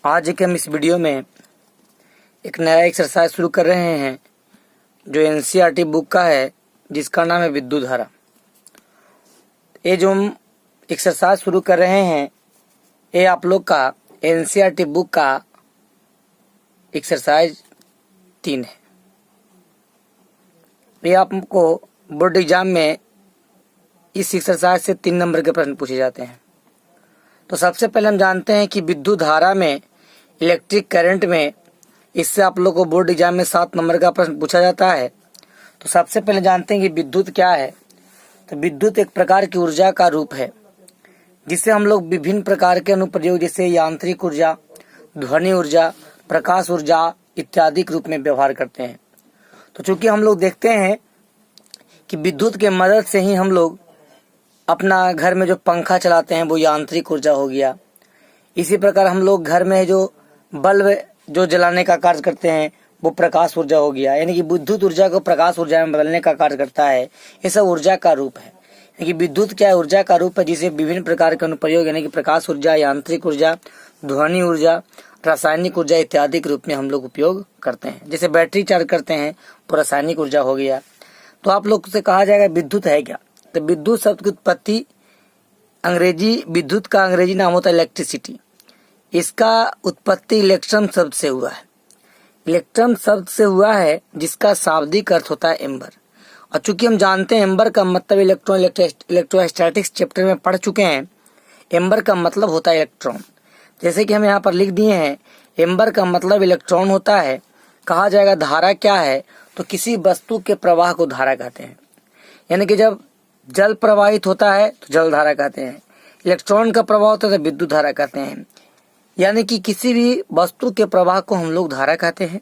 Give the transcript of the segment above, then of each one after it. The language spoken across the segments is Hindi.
आज के हम इस वीडियो में एक नया एक्सरसाइज शुरू कर रहे हैं जो एनसीईआरटी बुक का है, जिसका नाम है विद्युत धारा। ये जो हम एक्सरसाइज शुरू कर रहे हैं ये आप लोग का एनसीईआरटी बुक का एक्सरसाइज 3 है। ये आपको बोर्ड एग्जाम में इस एक्सरसाइज से 3 नंबर के प्रश्न पूछे जाते हैं। तो सबसे पहले हम जानते हैं कि विद्युत धारा में, इलेक्ट्रिक करंट में, इससे आप लोग को बोर्ड एग्जाम में 7 नंबर का प्रश्न पूछा जाता है। तो सबसे पहले जानते हैं कि विद्युत क्या है। तो विद्युत एक प्रकार की ऊर्जा का रूप है जिससे हम लोग विभिन्न प्रकार के अनुप्रयोग जैसे यांत्रिक ऊर्जा, ध्वनि ऊर्जा, प्रकाश ऊर्जा इत्यादि के रूप में व्यवहार करते हैं। तो चूंकि हम लोग देखते हैं कि विद्युत के मदद से ही हम लोग अपना घर में जो पंखा चलाते हैं वो यांत्रिक ऊर्जा हो गया। इसी प्रकार हम लोग घर में जो बल्ब जो जलाने का कार्य करते हैं वो प्रकाश ऊर्जा हो गया। यानी कि विद्युत ऊर्जा को प्रकाश ऊर्जा में बदलने का कार्य करता है। ये सब ऊर्जा का रूप है। यानी कि विद्युत क्या है? ऊर्जा का रूप है जिसे विभिन्न प्रकार के अनुप्रयोग यानी कि प्रकाश ऊर्जा, यांत्रिक ऊर्जा, ध्वनि ऊर्जा, रासायनिक ऊर्जा इत्यादि के रूप में हम लोग उपयोग करते हैं। जैसे बैटरी चार्ज करते हैं वो रासायनिक ऊर्जा हो गया। तो आप लोग से कहा जाएगा विद्युत है क्या? तो विद्युत शब्द की उत्पत्ति विद्युत का अंग्रेजी नाम होता है इलेक्ट्रिसिटी। इसका उत्पत्ति इलेक्ट्रम शब्द से हुआ है। इलेक्ट्रम शब्द से हुआ है जिसका शाब्दिक अर्थ होता है एम्बर। और चूंकि हम जानते हैं एम्बर का मतलब इलेक्ट्रॉन, इलेक्ट्रोस्टैटिक्स चैप्टर में पढ़ चुके हैं। एम्बर का मतलब होता है इलेक्ट्रॉन। जैसे कि हम यहाँ पर लिख दिए हैं, एम्बर का मतलब इलेक्ट्रॉन होता है। कहा जाएगा धारा क्या है? तो किसी वस्तु के प्रवाह को धारा कहते हैं। यानी कि जब जल प्रवाहित होता है तो जल धारा कहते हैं। इलेक्ट्रॉन का प्रवाह होता है तो विद्युत धारा कहते हैं। यानी कि किसी भी वस्तु के प्रवाह को हम लोग धारा कहते हैं।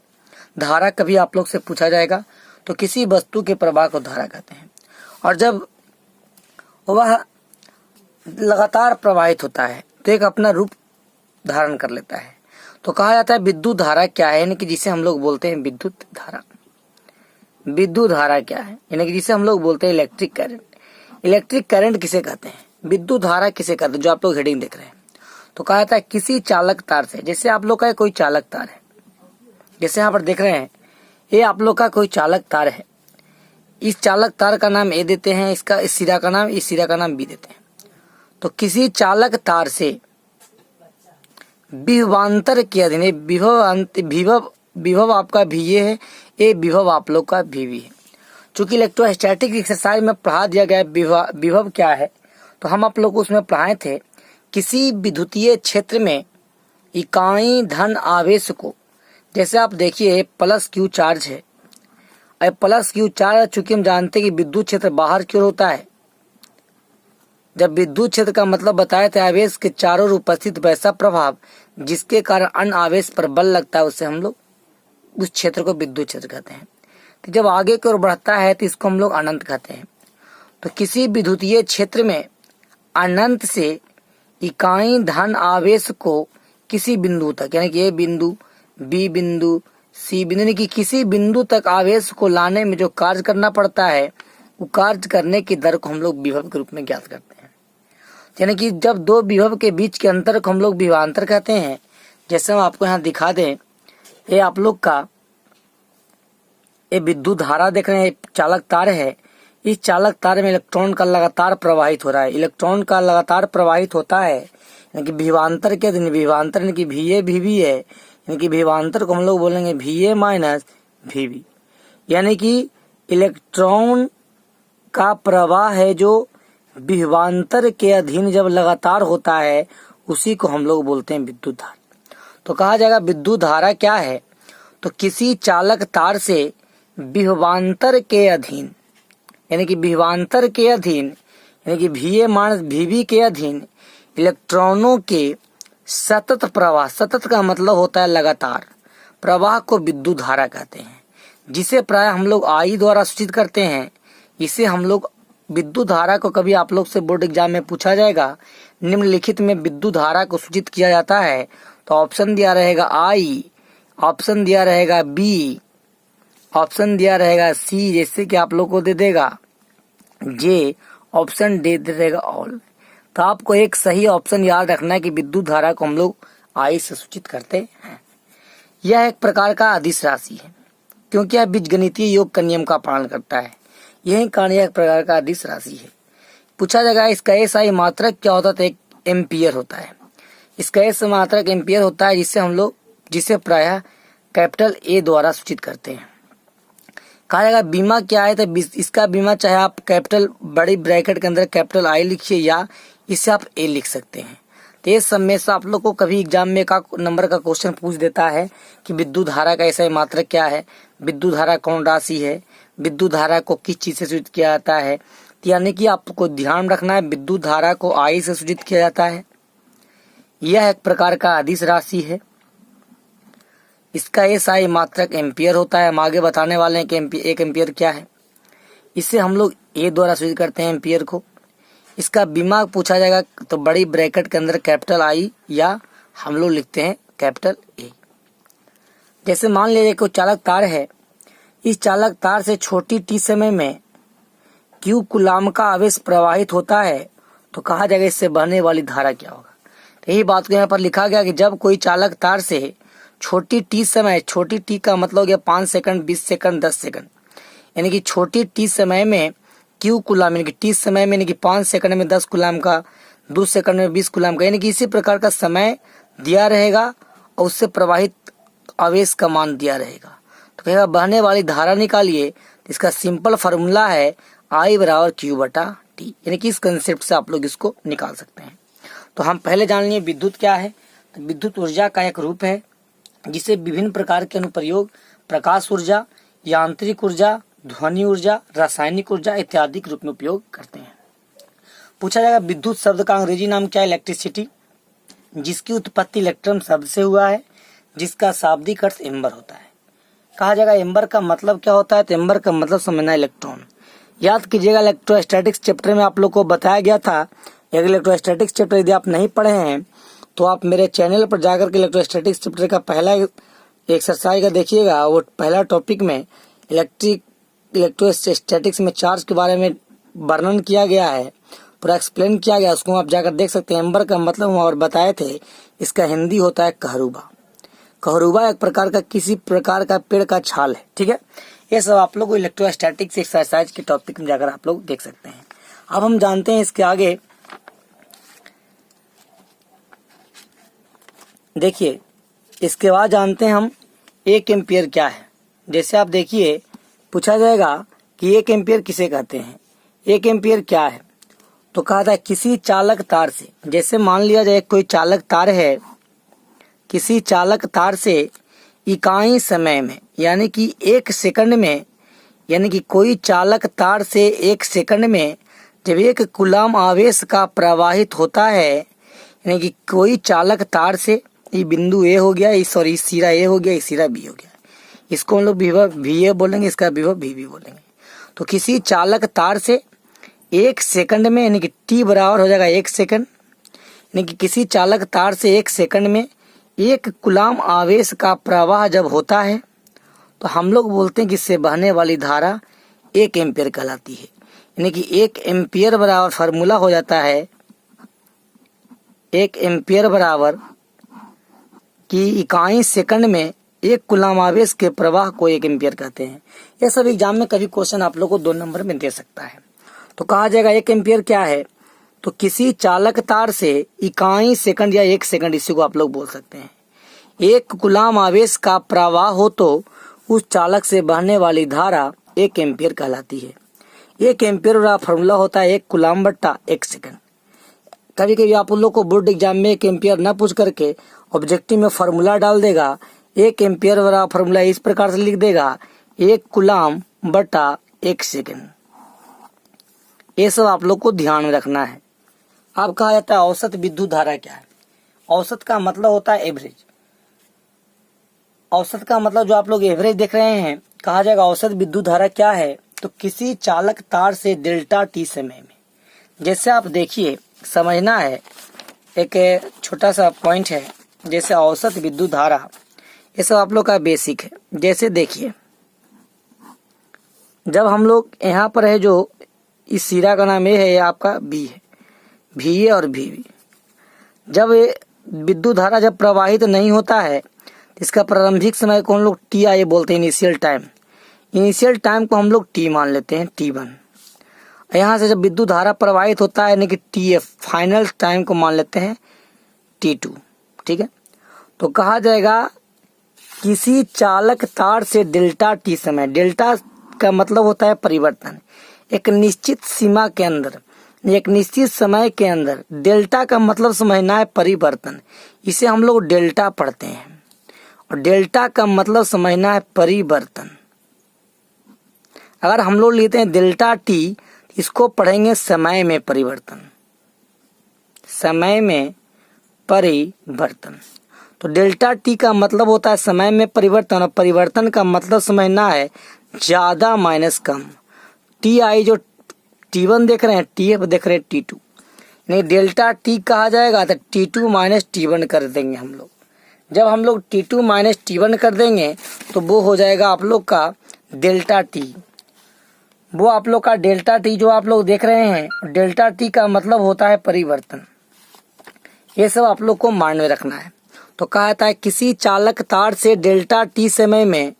धारा कभी आप लोग से पूछा जाएगा तो किसी वस्तु के प्रवाह को धारा कहते हैं। और जब वह लगातार प्रवाहित होता है तो एक अपना रूप धारण कर लेता है। तो कहा जाता है विद्युत धारा क्या है, यानी कि जिसे हम लोग बोलते हैं विद्युत धारा। विद्युत धारा क्या है? यानी कि जिसे हम लोग बोलते हैं इलेक्ट्रिक करंट। इलेक्ट्रिक करंट किसे कहते हैं? विद्युत धारा किसे कहते हैं? जो आप लोग हेडिंग देख रहे हैं। तो कहा जाता है किसी चालक तार से, जैसे आप लोग का कोई चालक तार है, जैसे यहाँ पर देख रहे हैं ये आप लोग का कोई चालक तार है। इस चालक तार का नाम ए देते हैं, इसका इस सिरा का नाम, इस सिरा का नाम बी देते हैं। तो किसी चालक तार से विभवांतर के अधीन, विभव आपका भी ये है, ये विभव आप लोग का भी है। चूंकि इलेक्ट्रोस्टैटिक एक्सरसाइज में पढ़ा दिया गया विभव क्या है, तो हम आप लोग को उसमें पढ़ाए थे किसी विद्युतीय क्षेत्र में इकाई धन आवेश को, जैसे आप देखिए प्लस क्यू चार्ज है। अब प्लस क्यू चार्ज, चूंकि हम जानते हैं कि विद्युत क्षेत्र बाहर की ओर होता है। जब विद्युत क्षेत्र का मतलब बताया था आवेश के चारों ओर उपस्थित वैसा प्रभाव जिसके कारण अन्य आवेश पर बल लगता है, उससे हम लोग उस क्षेत्र को विद्युत क्षेत्र कहते हैं। तो जब आगे की ओर बढ़ता है तो इसको हम लोग अनंत कहते हैं। तो किसी विद्युतीय क्षेत्र में अनंत से इकाई धन आवेश को किसी बिंदु तक, यानी कि ए बिंदु, बी बिंदु, सी बिंदु, यानी कि किसी बिंदु तक आवेश को लाने में जो कार्य करना पड़ता है वो कार्य करने की दर को हम लोग विभव के रूप में ज्ञात करते हैं। यानी कि जब दो विभव के बीच के अंतर को हम लोग विभवांतर कहते हैं। जैसे हम आपको यहाँ दिखा दें, ये आप लोग का ये विद्युत धारा देख रहे हैं, चालक तार है। इस चालक तार में इलेक्ट्रॉन का लगातार प्रवाहित हो रहा है। इलेक्ट्रॉन का लगातार प्रवाहित होता है यानी कि विभवांतर के दिन, विभवांतर यानी कि VA VB है, यानी कि विभवांतर को हम लोग बोलेंगे VA माइनस VB। यानी कि इलेक्ट्रॉन का प्रवाह है जो विभवांतर के अधीन जब लगातार होता है उसी को हम लोग बोलते हैं विद्युत धारा। तो कहा जाएगा विद्युत धारा क्या है? तो किसी चालक तार से विभवांतर के अधीन, यानी कि विभवांतर के अधीन, यानी कि VA माइनस VB के अधीन इलेक्ट्रॉनों के सतत प्रवाह, सतत का मतलब होता है लगातार, प्रवाह को विद्युत धारा कहते हैं। जिसे प्राय हम लोग I द्वारा सूचित करते हैं। इसे हम लोग विद्युत धारा को कभी आप लोग से बोर्ड एग्जाम में पूछा जाएगा, निम्नलिखित में विद्युत धारा को सूचित किया जाता है। तो ऑप्शन दिया रहेगा I, ऑप्शन दिया रहेगा B, ऑप्शन दिया रहेगा C, जैसे कि आप लोग को दे देगा J, ऑप्शन दे देगा ऑल। तो आपको एक सही ऑप्शन याद रखना है कि विद्युत धारा को हम लोग आई से सूचित करते हैं। यह एक प्रकार का अदिश राशि है क्योंकि यह बीजगणितीय योग का नियम का पालन करता है। यही कारण यह एक प्रकार का अदिश राशि है। पूछा जाएगा इसका एसआई मात्रक क्या होता है, तो एक एम्पियर होता है। इसका एस मात्रक एम्पियर होता है जिसे प्रायः कैपिटल ए द्वारा सूचित करते हैं। कहा जाएगा बीमा क्या है, तो इसका बीमा चाहे आप कैपिटल बड़ी ब्रैकेट के अंदर कैपिटल आई लिखिए या इसे आप ए लिख सकते हैं। तो ये सब में से आप लोग को कभी एग्जाम में का नंबर का क्वेश्चन पूछ देता है कि विद्युत धारा का एसआई मात्रक क्या है, विद्युत धारा कौन राशि है, विद्युत धारा को किस चीज से सूचित किया जाता है। तो यानी कि आपको ध्यान रखना है विद्युत धारा को आई से सूचित किया जाता है। यह एक प्रकार का अदिश राशि है। इसका एसआई मात्रक एम्पियर होता है। हम आगे बताने वाले हैं कि एक एम्पियर क्या है। इसे हम लोग ए द्वारा सूचित करते हैं एम्पियर को। इसका बीमा पूछा जाएगा तो बड़ी ब्रैकेट के अंदर कैपिटल आई या हम लोग लिखते हैं कैपिटल ए। जैसे मान लीजिए कोई चालक तार है, इस चालक तार से छोटी टी समय में क्यू कूलाम का आवेश प्रवाहित होता है, तो कहा जाएगा इससे बहने वाली धारा क्या होगा। तो यही बात को यहाँ पर लिखा गया कि जब कोई चालक तार से छोटी टी समय, छोटी टी का मतलब हो गया 5 सेकंड, 20 सेकंड, 10 सेकंड, यानी कि छोटी टी समय में क्यू कूलाम यानी कि टी समय में यानी कि 5 सेकंड में 10 कूलाम का, 2 सेकंड में 20 कूलाम का, यानी कि इसी प्रकार का समय दिया रहेगा और उससे प्रवाहित आवेश का मान दिया रहेगा। तो कहेगा बहने वाली धारा निकालिए। तो इसका सिंपल फार्मूला है I बराबर Q बटा T, यानी कि इस कंसेप्ट से आप लोग इसको निकाल सकते हैं। तो हम पहले जान लिए विद्युत क्या है। तो विद्युत ऊर्जा का एक रूप है जिसे विभिन्न प्रकार के अनुप्रयोग प्रकाश ऊर्जा, यांत्रिक ऊर्जा, ध्वनि ऊर्जा, रासायनिक ऊर्जा इत्यादि के रूप में उपयोग करते हैं। पूछा जाएगा विद्युत शब्द का अंग्रेजी नाम क्या है, इलेक्ट्रिसिटी, जिसकी उत्पत्ति इलेक्ट्रॉन शब्द से हुआ है, जिसका शाब्दिक अर्थ एम्बर होता है। कहा जाएगा एम्बर का मतलब क्या होता है, तो एम्बर का मतलब समझना इलेक्ट्रॉन। याद कीजिएगा इलेक्ट्रोस्टैटिक्स चैप्टर में आप लोग को बताया गया था। एक इलेक्ट्रोस्टैटिक्स चैप्टर यदि आप नहीं पढ़े हैं तो आप मेरे चैनल पर जाकर के इलेक्ट्रोस्टैटिक्स चैप्टर का पहला एक्सरसाइज का देखिएगा। वो पहला टॉपिक में इलेक्ट्रोस्टैटिक्स में चार्ज के बारे में वर्णन किया गया है, पूरा एक्सप्लेन किया गया, उसको आप जाकर देख सकते हैं। एम्बर का मतलब हम और बताए थे, इसका हिंदी होता है कहरुबा। कहरुबा एक प्रकार का किसी प्रकार का पेड़ का छाल है, ठीक है। ये सब आप लोग इलेक्ट्रोस्टैटिक्स एक्सरसाइज के टॉपिक में जाकर आप लोग देख सकते हैं। अब हम जानते हैं इसके आगे, देखिए इसके बाद जानते हैं हम एक एम्पियर क्या है। जैसे आप देखिए पूछा जाएगा कि एक एम्पियर किसे कहते हैं, एक एम्पियर क्या है, तो कहा था किसी चालक तार से, जैसे मान लिया जाए कोई चालक तार है, किसी चालक तार से इकाई समय में यानी कि 1 सेकंड में, यानी कि कोई चालक तार से 1 सेकंड में जब 1 कूलाम आवेश का प्रवाहित होता है, यानी कि कोई चालक तार से, ये बिंदु ए हो गया, इस सिरा ए हो गया, इस सिरा बी हो गया, इसको हम लोग विभव वी ए बोलेंगे, इसका विभव वी बी बोलेंगे। तो किसी चालक तार से 1 सेकंड में, यानी कि टी बराबर हो जाएगा 1 सेकंड, यानी कि किसी चालक तार से 1 सेकंड में 1 कूलाम आवेश का प्रवाह जब होता है, तो हम लोग बोलते हैं कि इससे बहने वाली धारा 1 एम्पियर कहलाती है। यानी कि 1 एम्पियर बराबर फार्मूला हो जाता है, 1 एम्पियर बराबर कि इकाई सेकंड में 1 कूलाम आवेश के प्रवाह को 1 एम्पियर कहते हैं। यह सब एग्जाम में कभी क्वेश्चन आप लोग को 2 नंबर में दे सकता है। तो कहा जाएगा 1 एम्पियर क्या है, तो किसी चालक तार से इकाई सेकंड या 1 सेकंड, इसी को आप लोग बोल सकते हैं, 1 कूलाम आवेश का प्रवाह हो तो उस चालक से बहने वाली धारा 1 एम्पियर कहलाती है। 1 एम्पियर का फॉर्मूला होता है 1 कूलाम बट्टा 1 सेकंड। कभी कभी आप लोग को बोर्ड एग्जाम में 1 एम्पियर न पूछ करके ऑब्जेक्टिव में फॉर्मूला डाल देगा। 1 एम्पियर वाला फॉर्मूला इस प्रकार से लिख देगा 1 कूलाम बटा 1 सेकंड। ये सब आप लोग को ध्यान में रखना है। अब कहा जाता है औसत विद्युत धारा क्या है। औसत का मतलब होता है एवरेज। औसत का मतलब जो आप लोग एवरेज देख रहे हैं, कहा जाएगा औसत विद्युत धारा क्या है, तो किसी चालक तार से डेल्टा टी समय में, जैसे आप देखिए समझना है, एक छोटा सा पॉइंट है, जैसे औसत विद्युत धारा, ये सब आप लोग का बेसिक है। जैसे देखिए जब हम लोग यहाँ पर है, जो इस सिरा का नाम ए है, ये आपका बी है, वी ए और वी बी। जब ये विद्युत धारा जब प्रवाहित नहीं होता है इसका प्रारंभिक समय को हम लोग टी आई बोलते हैं, इनिशियल टाइम। इनिशियल टाइम को हम लोग टी मान लेते हैं, T1। यहाँ से जब विद्युत धारा प्रवाहित होता है यानी कि TF, फाइनल टाइम को मान लेते हैं T2। ठीक है, तो कहा जाएगा किसी चालक तार से डेल्टा टी समय, डेल्टा का मतलब होता है परिवर्तन, एक निश्चित सीमा के अंदर, एक निश्चित समय के अंदर, डेल्टा का मतलब समझना है परिवर्तन, इसे हम लोग डेल्टा पढ़ते हैं, और डेल्टा का मतलब समझना है परिवर्तन। अगर हम लोग लेते हैं डेल्टा टी, इसको पढ़ेंगे समय में परिवर्तन, समय में परिवर्तन। तो डेल्टा टी का मतलब होता है समय में परिवर्तन, और परिवर्तन का मतलब समझना है ज्यादा माइनस कम। टी आई जो T1 देख रहे हैं, TF देख रहे हैं T2, नहीं डेल्टा टी कहा जाएगा तो T2 माइनस T1 कर देंगे हम लोग। जब हम लोग T2 माइनस T1 कर देंगे तो वो हो जाएगा आप लोग का डेल्टा टी। वो आप लोग का डेल्टा टी जो आप लोग देख रहे हैं, डेल्टा टी का मतलब होता है परिवर्तन। ये सब आप लोग को मान में रखना है। तो कहा था किसी चालक तार से डेल्टा टी समय में,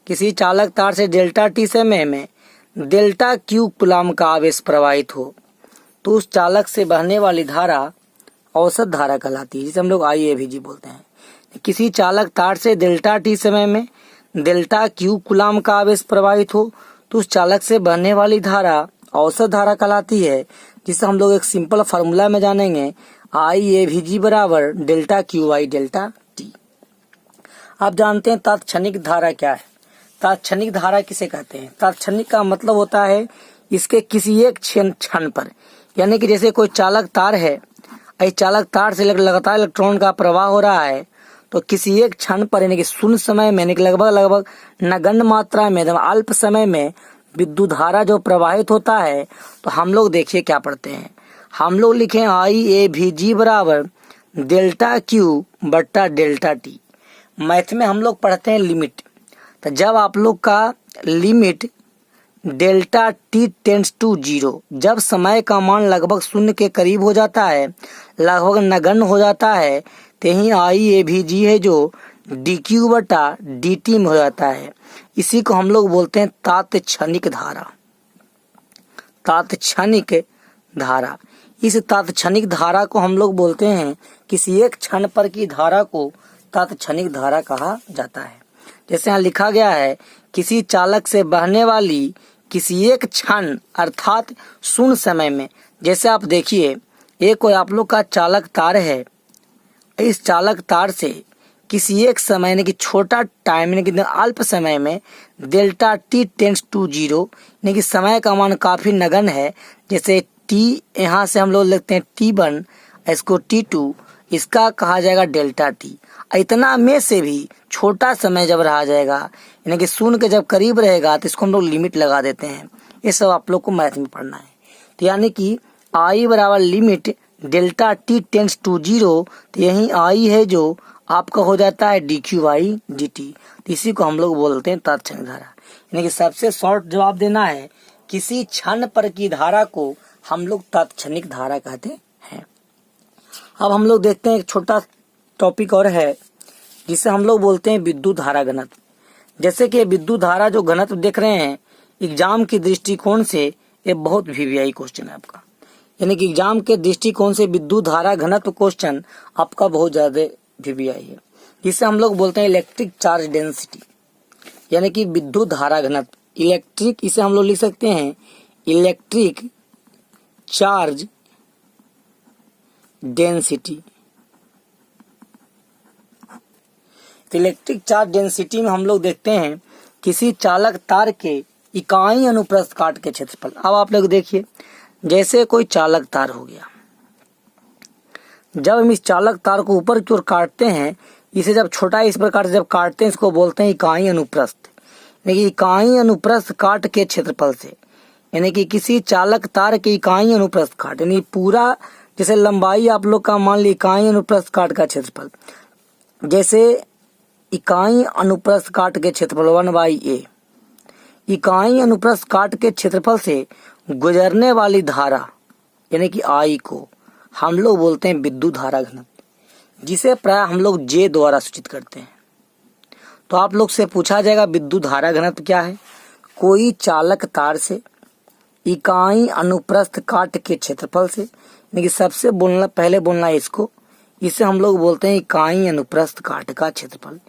किसी चालक तार से डेल्टा टी समय में डेल्टा क्यू कूलाम का आवेश प्रवाहित हो तो उस चालक से बहने वाली धारा औसत धारा कहलाती है, जिसे हम लोग IAVG बोलते हैं। किसी चालक तार से डेल्टा टी समय में डेल्टा क्यू कूलाम का आवेश प्रवाहित हो तो उस चालक से बहने वाली धारा औसत धारा कहलाती है, जिसे हम लोग एक सिंपल फार्मूला में जानेंगे, IAVG बराबर delta Q by delta T. आप जानते हैं तात्क्षणिक धारा क्या है? तात्क्षणिक धारा किसे कहते हैं? तात्क्षणिक का मतलब होता है इसके किसी एक क्षण पर, यानी कि जैसे कोई चालक तार है, इस चालक तार से लगातार इलेक्ट्रॉन का प्रवाह हो रहा है, तो किसी एक क्षण पर यानी कि शून्य समय में, यानी कि लगभग नगण्य मात्रा में, अल्प समय में विद्युत धारा जो प्रवाहित होता है, तो हम लोग देखिए क्या पढ़ते हैं, हम लोग लिखें IAVG बराबर डेल्टा क्यू बट्टा डेल्टा टी। मैथ में हम लोग पढ़ते हैं लिमिट, तो जब आप लोग का limit delta t tends to 0, जब समय का मान लगभग शून्य के करीब हो जाता है, लगभग नगण्य हो जाता है, तो यही IAVG है जो DQ बटा DT में हो जाता है। इसी को हम लोग बोलते हैं तात्क्षणिक धारा। तात्क्षणिक धारा, इस तात्क्षणिक धारा को हम लोग बोलते हैं, किसी एक क्षण पर की धारा को तात्क्षणिक धारा कहा जाता है। जैसे यहाँ लिखा गया है किसी चालक से बहने वाली किसी एक क्षण अर्थात शून्य समय में, जैसे आप देखिए एक कोई आप लोग का चालक तार है, इस चालक तार से किसी एक समय यानी कि छोटा टाइम यानी कि अल्प समय में डेल्टा टी टेंड्स टू 0 यानी कि समय का मान काफी नगण्य है, जैसे टी यहाँ से हम लोग लिखते हैं T1, इसको T2, इसका कहा जाएगा डेल्टा टी। इतना में से भी छोटा समय जब रहा जाएगा यानी कि शून्य के जब करीब रहेगा तो इसको हम लोग लिमिट लगा देते हैं। ये सब आप लोग को मैथ में पढ़ना है। तो यानी कि I बराबर limit delta t tends to 0, तो यही I है जो आपका हो जाता है DQ बाई DT। तो इसी को हम लोग बोलते हैं तात्क्षणिक धारा। यानी कि सबसे शॉर्ट जवाब देना है, किसी क्षण पर की धारा को हम लोग तात्क्षणिक धारा कहते हैं। अब हम लोग देखते हैं एक छोटा टॉपिक और है जिसे हम लोग बोलते हैं विद्युत धारा घनत्व। जैसे कि विद्युत धारा जो घनत्व देख रहे हैं, एग्जाम के दृष्टिकोण से ये बहुत VVI क्वेश्चन है आपका, यानी कि एग्जाम के दृष्टिकोण से विद्युत धारा घनत्व क्वेश्चन आपका बहुत ज्यादा VVI है, जिसे हम लोग बोलते हैं इलेक्ट्रिक चार्ज डेंसिटी, यानी कि विद्युत धारा घनत्व। इलेक्ट्रिक, इसे हम लोग लिख सकते हैं electric charge density. Electric charge density में हम लोग देखते हैं किसी चालक तार के इकाई अनुप्रस्थ काट के क्षेत्रफल। अब आप लोग देखिए, जैसे कोई चालक तार हो गया, जब हम इस चालक तार को ऊपर की ओर काटते हैं, इसे जब छोटा इस प्रकार से जब काटते हैं, इसको बोलते हैं इकाई अनुप्रस्थ। यानी कि इकाई अनुप्रस्थ काट के क्षेत्रफल से, यानी कि किसी चालक तार के इकाई अनुप्रस्थ काट, यानी पूरा जैसे लंबाई आप लोग का मान ली इकाई अनुप्रस्थ काट का क्षेत्रफल, जैसे इकाई अनुप्रस्थ काट के क्षेत्रफल 1/a, इकाई अनुप्रस्थ काट के क्षेत्रफल से गुजरने वाली धारा यानी कि I को हम लोग बोलते हैं विद्युत धारा घनत्व। जिसे प्राय हम लोग जे द्वारा सूचित करते हैं। तो आप लोग से पूछा जाएगा विद्युत धारा घनत्व क्या है। कोई चालक तार से इकाई अनुप्रस्थ काट के क्षेत्रफल से, यानी कि सबसे पहले बोलना है इसको, इसे हम लोग बोलते हैं इकाई अनुप्रस्थ काट का क्षेत्रफल।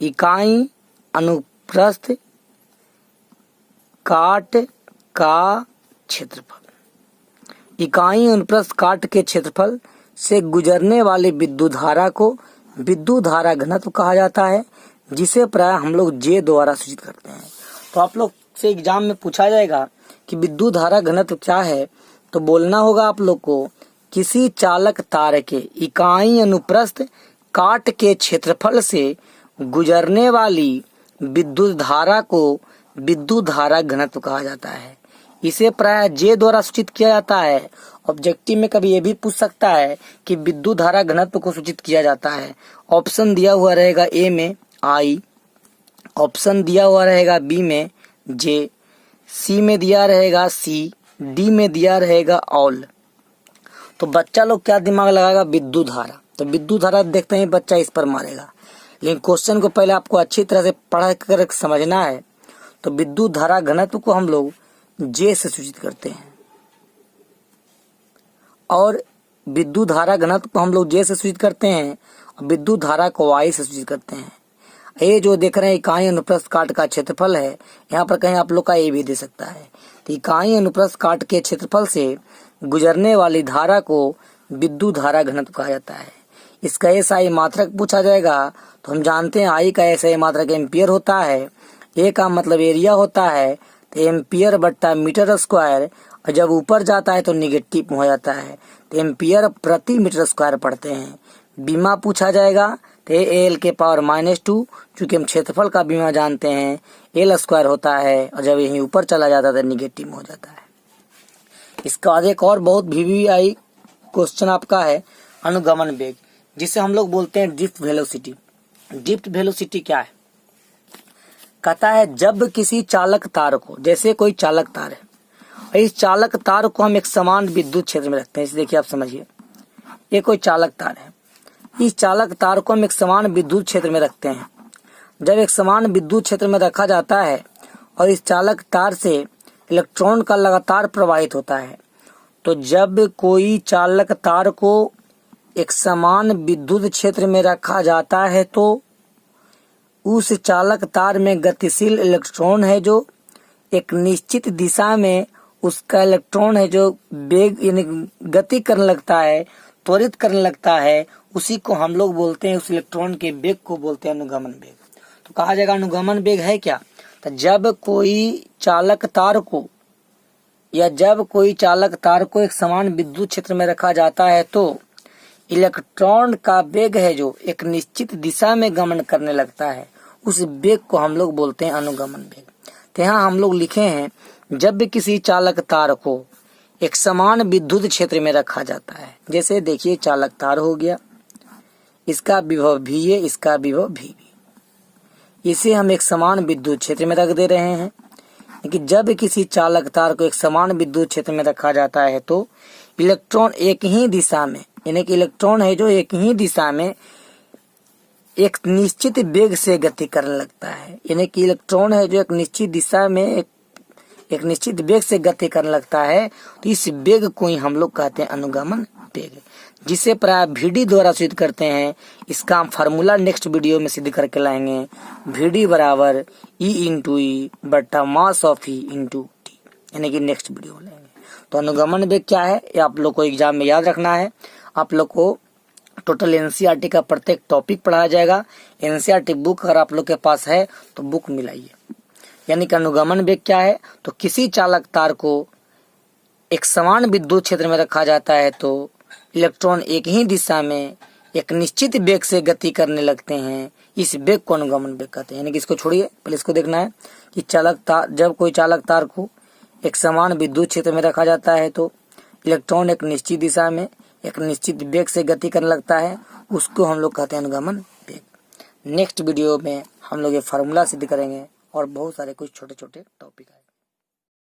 इकाई अनुप्रस्थ काट का क्षेत्रफल। इकाई अनुप्रस्थ काट के क्षेत्रफल से गुजरने वाली विद्युत धारा को विद्युत धारा घनत्व कहा जाता है, जिसे प्राय हम लोग जे द्वारा सूचित करते हैं। तो आप लोग से एग्जाम में पूछा जाएगा कि विद्युत धारा घनत्व क्या है, तो बोलना होगा आप लोग को किसी चालक तार के इकाई अनुप्रस्थ काट के क्षेत्रफल से गुजरने वाली विद्युत धारा को विद्युत धारा घनत्व कहा जाता है। इसे प्राय जे द्वारा सूचित किया जाता है। ऑब्जेक्टिव में कभी ये भी पूछ सकता है कि विद्युत धारा घनत्व को सूचित किया जाता है। ऑप्शन दिया हुआ रहेगा ए में आई, ऑप्शन दिया हुआ रहेगा बी में जे, सी में दिया रहेगा सी, डी में दिया रहेगा ऑल। तो बच्चा लोग क्या दिमाग लगाएगा, विद्युत धारा। तो विद्युत धारा देखते ही बच्चा इस पर मारेगा, लेकिन क्वेश्चन को पहले आपको अच्छी तरह से पढ़ कर समझना है। तो विद्युत धारा घनत्व को हम लोग जे से सूचित करते हैं और विद्युत धारा घनत्व को हम लोग जे से सूचित करते हैं और विद्युत धारा को वाई से सूचित करते हैं। ये जो देख रहे हैं इकाई अनुप्रस्थ काट का क्षेत्रफल है, यहाँ पर कहीं आप लोग का ए भी दे सकता है। तो इकाई अनुप्रस्थ काट के क्षेत्रफल से गुजरने वाली धारा को विद्युत धारा घनत्व कहा जाता है। इसका एसआई मात्रक पूछा जाएगा तो हम जानते हैं आई का एसआई मात्रक एम्पियर होता है, ए का मतलब एरिया होता है, तो एम्पियर बट्टा मीटर स्क्वायर, और जब ऊपर जाता है तो निगेटिव हो जाता है, तो एम्पियर प्रति मीटर स्क्वायर पढ़ते हैं। बीमा पूछा जाएगा तो एल के पावर -2, चूंकि हम क्षेत्रफल का बीमा जानते हैं एल स्क्वायर होता है, और जब यहीं ऊपर चला जाता है तो निगेटिव हो जाता है। इसके बाद एक और बहुत VVI क्वेश्चन आपका है अनुगमन वेग, जिसे हम लोग बोलते हैं ड्रिफ्ट वेलोसिटी। ड्रिफ्ट वेलोसिटी क्या है, कहता है जब किसी चालक तार को, जैसे कोई चालक तार है, इस चालक तार को हम एक समान विद्युत क्षेत्र में रखते हैं। इसे देखिए आप समझिए, ये कोई चालक तार है, इस चालक तार को हम एक समान विद्युत क्षेत्र में रखते हैं। जब एक समान विद्युत क्षेत्र में रखा जाता है और इस चालक तार से इलेक्ट्रॉन का लगातार प्रवाहित होता है, तो जब कोई चालक तार को एक समान विद्युत क्षेत्र में रखा जाता है तो उस चालक तार में गतिशील इलेक्ट्रॉन है जो एक निश्चित दिशा में उसका इलेक्ट्रॉन है जो वेग यानी गति करने लगता है, त्वरित करने लगता है, उसी को हम लोग बोलते हैं, उस इलेक्ट्रॉन के वेग को बोलते हैं अनुगमन वेग। तो कहा जाएगा अनुगमन वेग है क्या, तो जब कोई चालक तार को एक समान विद्युत क्षेत्र में रखा जाता है तो इलेक्ट्रॉन का वेग है जो एक निश्चित दिशा में गमन करने लगता है, उस वेग को हम लोग बोलते हैं अनुगमन वेग। तो यहाँ हम लोग लिखे हैं जब भी किसी चालक तार को एक समान विद्युत क्षेत्र में रखा जाता है, जैसे देखिए चालक तार हो गया, इसका विभव भी है, इसका विभव भी, इसे हम एक समान विद्युत क्षेत्र में रख दे रहे हैं। लेकिन जब किसी चालक तार को एक समान विद्युत क्षेत्र में रखा जाता है तो इलेक्ट्रॉन एक ही दिशा में, यानी कि इलेक्ट्रॉन है जो एक ही दिशा में एक निश्चित वेग से गति करने लगता है, यानी कि इलेक्ट्रॉन है जो एक निश्चित दिशा में एक निश्चित वेग से गति करने लगता है, तो इस वेग को ही हम लोग कहते हैं अनुगमन वेग, जिसे प्राय VD द्वारा सिद्ध करते हैं। इसका हम फार्मूला नेक्स्ट वीडियो में सिद्ध करके लाएंगे। VD बराबर E/E बट्टा मास ऑफ E × T, यानी कि नेक्स्ट वीडियो लेंगे। तो अनुगमन वेग क्या है ये आप लोग को एग्जाम में याद रखना है। आप लोग को टोटल NCERT का प्रत्येक टॉपिक पढ़ाया जाएगा। NCERT बुक अगर आप लोग के पास है तो बुक मिलाइए। यानी कि अनुगमन वेग क्या है, तो किसी चालक तार को एक समान विद्युत क्षेत्र में रखा जाता है तो इलेक्ट्रॉन एक ही दिशा में एक निश्चित वेग से गति करने लगते हैं, इस वेग को अनुगमन वेग कहते हैं। यानी कि इसको छोड़िए, पहले इसको देखना है कि जब कोई चालक तार को एक समान विद्युत क्षेत्र में रखा जाता है तो इलेक्ट्रॉन एक निश्चित दिशा में एक निश्चित वेग से गति करने लगता है, उसको हम लोग कहते हैं अनुगमन वेग। नेक्स्ट वीडियो में हम लोग ये फार्मूला सिद्ध करेंगे और बहुत सारे कुछ छोटे छोटे टॉपिक